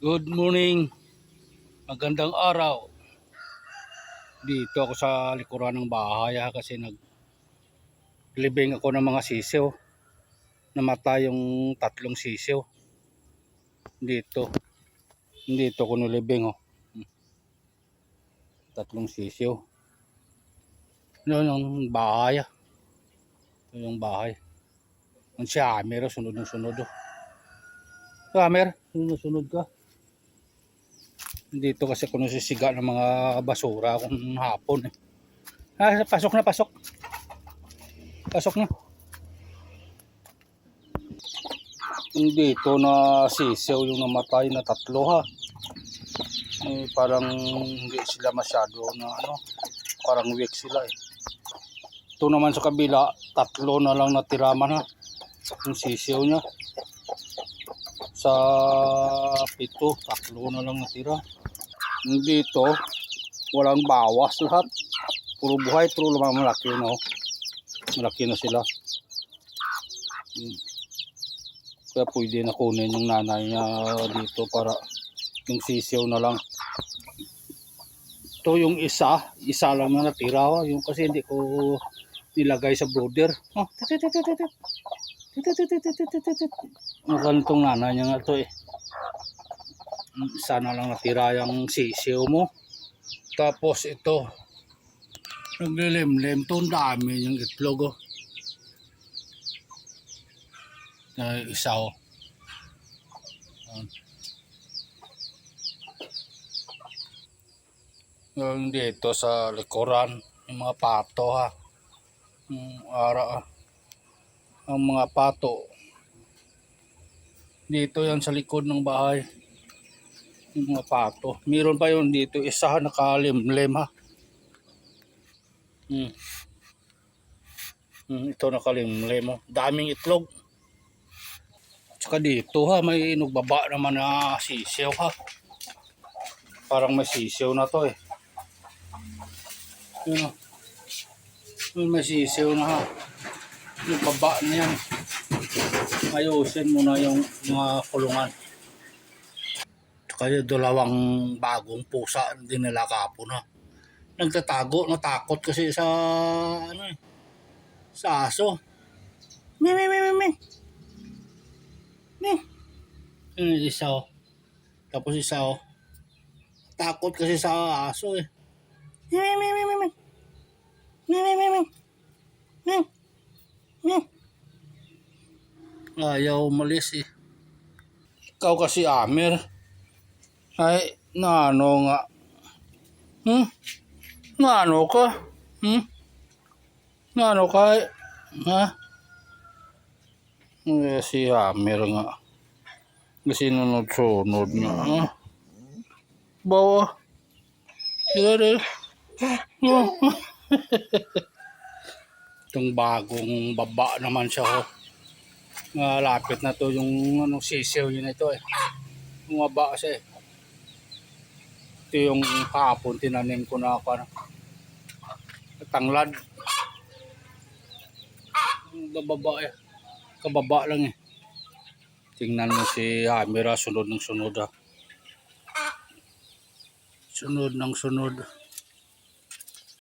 Good morning, magandang araw. Dito ako sa likuran ng bahay kasi naglibing ako ng mga sisiw. Namatay yung 3 sisiw. Dito ko nilibing 3 sisiw. Yun yung bahay. Ito yung bahay. Ang si Amer, sunod ng sunod. Amer, sunod ka. Dito kasi ako nasisiga ng mga basura kung hapon. Pasok na, pasok. Pasok na. Dito na sisiw yung namatay na 3 ha. Parang hindi sila masyado na parang weak sila eh. Ito naman sa kabila, 3 na lang natira man ha. Yung sisiw niya. Sa 7, 3 na lang natira. Dito, walang bawas lahat. Puro buhay, puro lumang malaki na malaki na sila. Kaya pwede na kunin yung nanay niya dito para yung sisiw na lang. Ito yung isa lang na natira. Yung kasi hindi ko nilagay sa brooder. Ganitong nanay niya nga ito eh. Isa na lang natira yung sisiw mo. Tapos ito, naglilimlim. Ito ang dami yung itlog isa yung dito sa likuran yung mga pato ha. Ang mga pato dito yan sa likod ng bahay. Yung mga pato, meron pa yun dito isa nakalimlim ha. Ito nakalimlim daming itlog. Tsaka dito ha, may nagbaba naman na sisiw ha. Parang may sisiw na to eh. Yun may sisiw na ha. Yung baba na yan. Ayusin mo na yung mga kulungan. Tsaka yung 2 bagong pusa din nila kapon ha. Nagtatago, natakot kasi sa sa aso. Isa tapos isa takot kasi sa aso eh. Ayaw umalis eh. Ikaw kasi Amer ay naano nga naano ka naano ka ha. Si Amer nga kasi sunod nga bawa itong bagong baba naman siya malapit na to yung sisiw yun ito eh. Bumaba kasi ito yung kahapon tinanim ko na ako tanglad bababa eh, kababa lang eh. Tingnan mo si Amira sunod ng sunod ha. Sunod ng sunod.